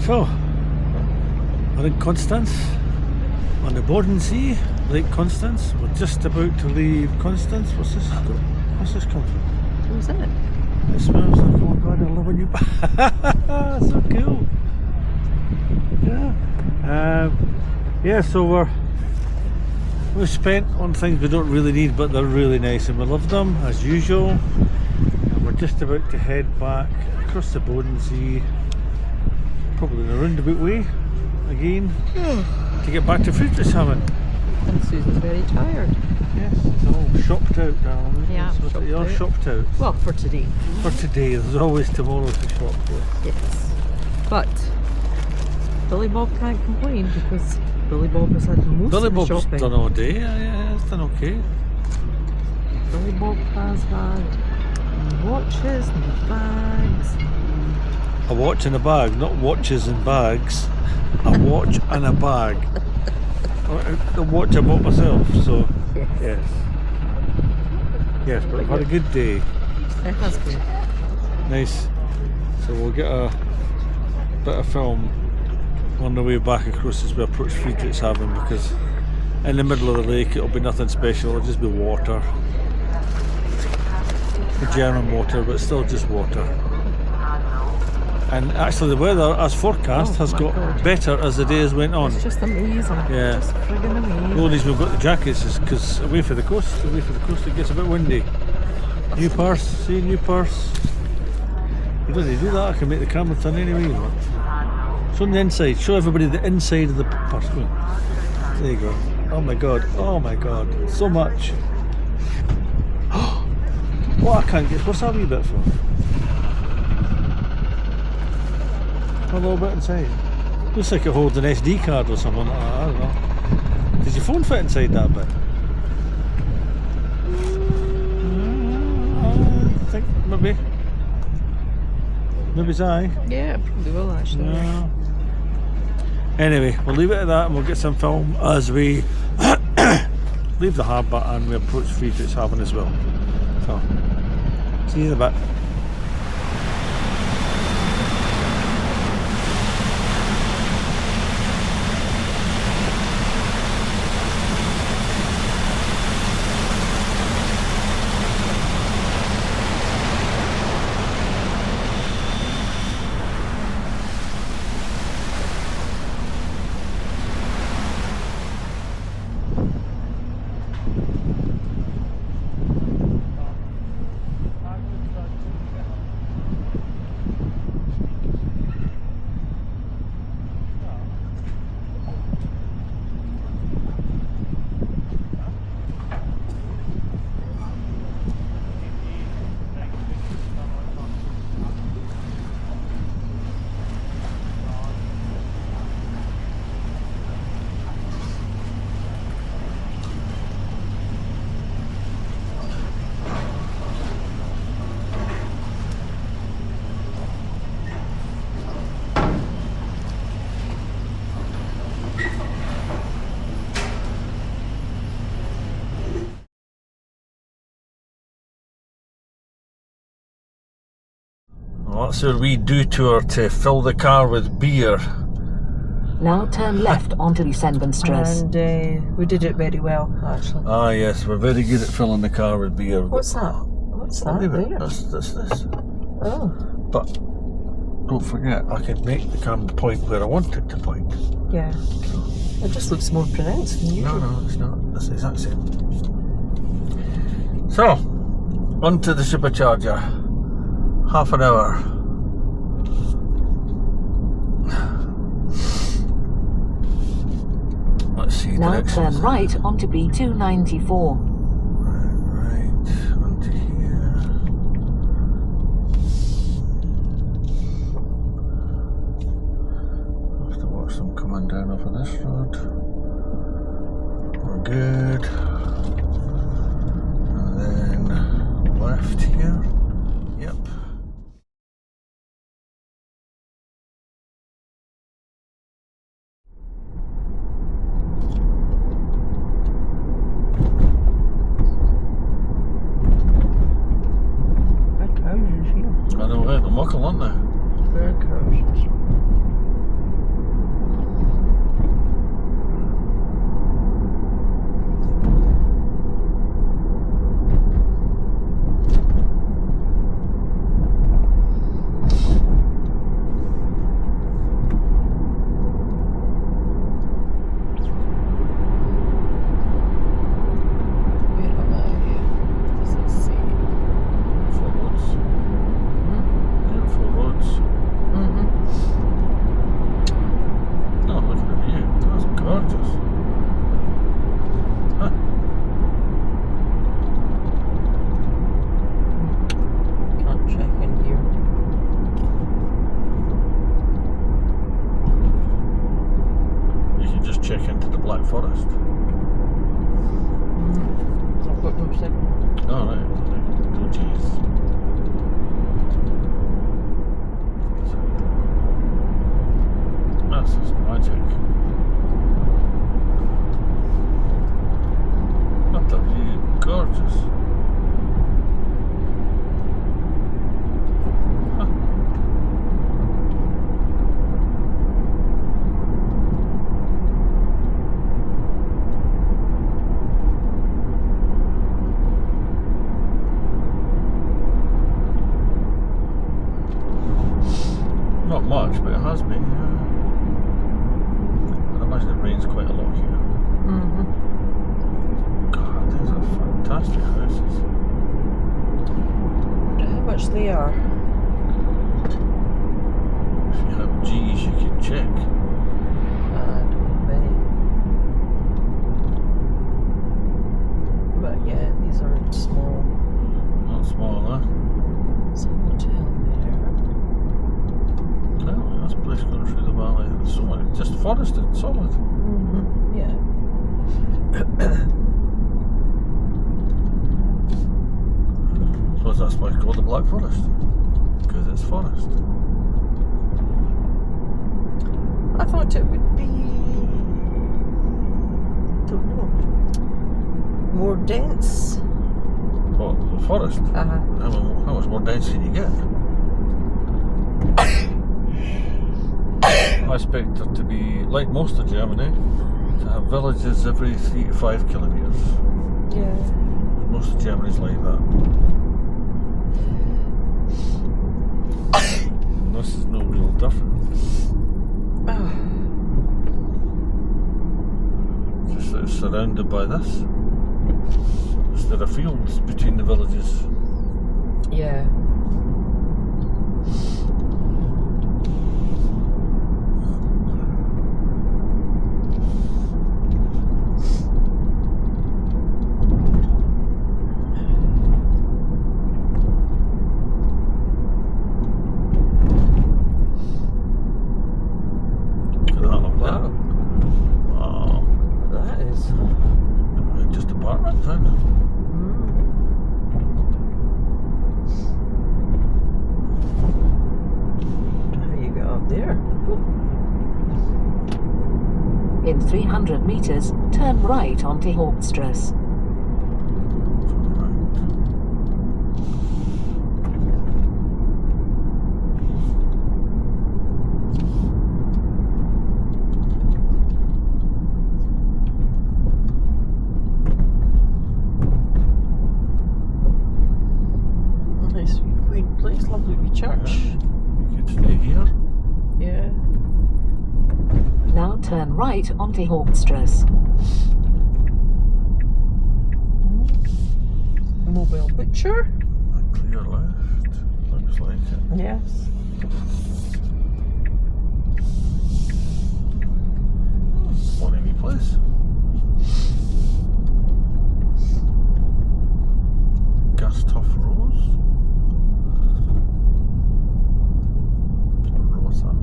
So, we're in Constance, on the Bodensee, Lake Constance. We're just about to leave Constance. What's this come from? Who's that? It smells like, oh my god, I love a new bag. So cool. Yeah, so we're spent on things we don't really need, but they're really nice and we love them as usual. And we're just about to head back across the Bodensee, probably in a roundabout way again, to get back to Friedrichshafen. And Susan's very tired. Yes, it's all shopped out, darling. Yeah, You're all shopped out. Well, for today. For today, there's always tomorrow to shop for. Yes. But Billy Bob can't complain because Billy Bob has had most Billy of the Bob's shopping. done all day, yeah, it's done okay. Billy Bob has had watches and bags. A watch and a bag, not watches and bags. A watch and a bag. The watch I bought myself, so yes. Yes, but I've had a good day. It has been. Nice. So we'll get a bit of film on the way back across as we approach Friedrichshafen, because in the middle of the lake it'll be nothing special, it'll just be water. The German water, but still just water. And actually the weather, as forecast, has got better as the days went on. It's just amazing. Yeah. Just friggin' amazing. The only reason we've got the jackets is because away from the coast it gets a bit windy. New purse, see, new purse. You don't need to do that, I can make the camera turn anyway. Show them the inside, show everybody the inside of the purse. There you go. Oh my god, so much. What I can't get, what's that wee bit for? A little bit inside. Looks like it holds an SD card or something. I don't know. Does your phone fit inside that bit? I think maybe. Maybe it's I. Yeah, it probably will actually. Yeah. Anyway, we'll leave it at that and we'll get some film as we leave the harbour and we approach Friedrichshafen as well. So, see you in a bit. Well, that's our wee tour to fill the car with beer. Now turn left onto the Senbenstrasse. And we did it very well, actually. Ah yes, we're very good at filling the car with beer. What's that? What's that there? This. Oh. But don't forget, I can make the camera point where I want it to point. Yeah. It just looks more pronounced than usual. No, it's not. That's the exact same. So, onto the supercharger. Half an hour. Let's see. Now turn right onto B294. Right, onto here. Have to watch them coming down off of this road. We're good. And then left here. Yep. can just check into the Black Forest. I've got no signal. Oh, right. Oh, jeez. This is magic. What a view. Gorgeous. Huh. Not much, but it has been. I'd imagine it rains quite a lot here. Mm-hmm. God, these are fantastic houses. Wonder how much they are. If you have G's, you can check. I don't have any. But yeah, these aren't small. Not small, huh? There's a hotel there. Oh, that's a place going through the valley. There's so many, just forested, solid. Mm-hmm. Yeah. I suppose that's why it's called the Black Forest. Because it's forest. I thought it would be, don't know, more dense. What, the forest? Uh-huh. How much more dense can you get? I expect it to be, like most of Germany, to have villages every 3 to 5 kilometres. Yeah. Most of Germany's like that. And this is no real different. Just that it's surrounded by this. There are fields between the villages. Yeah. Look at that up there. Wow. That is. Just apartments, isn't it? How you get up there? In 300 meters, turn right onto Hauptstrasse. Nice quaint place, lovely wee church. You could stay here. Yeah. Now turn right onto Hauptstrasse. Mobile butcher. A clear left. Looks like it. Yes. Funny wee place. Gas Tough Rose. I don't know what's that.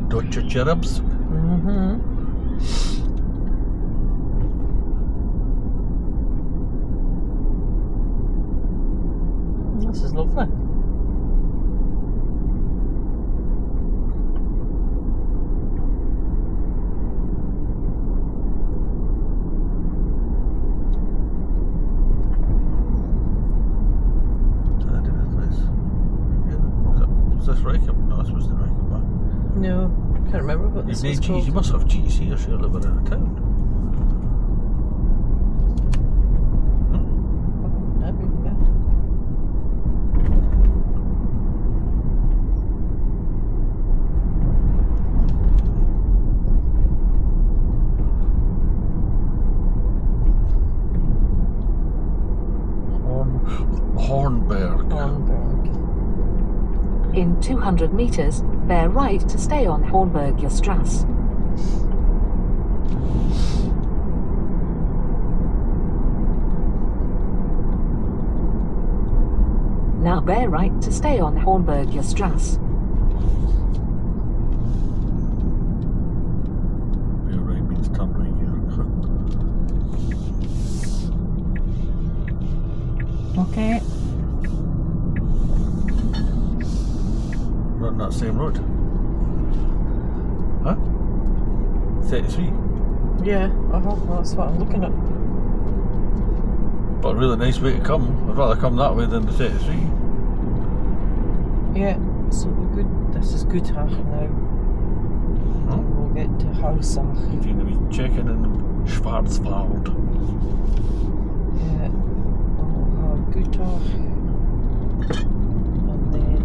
Deutsche cherubs. Mm-hmm. This is lovely. Was this Reykjavik? No, this was the Reykjavik. No, can't remember what this You've was named G's. called. You must have G's here, surely, we're in a town. That'd be good. Hornberg. Hornberg. In 200 meters, bear right to stay on Hornberg Strasse. Now bear right to stay on Hornberg Strasse. Bear right means turn right here. Okay. We're on that same road. Huh? 33. Yeah, that's what I'm looking at. But a really nice way to come. I'd rather come that way than the 33. Yeah, so we're good. This is Gutach now. Huh? We'll get to Hausach. Doing a wee check-in in the Schwarzwald. Yeah, we'll have Gutach. And then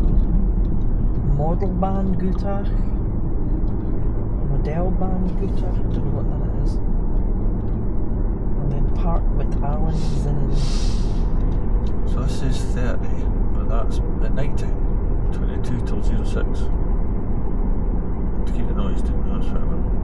Modelbahn Gutach. Modelbahn Gutach. I don't know what that is. And then Park McAllen's. So this is 30, but that's at night time. 22 till 06. To keep the noise down, that's fair enough.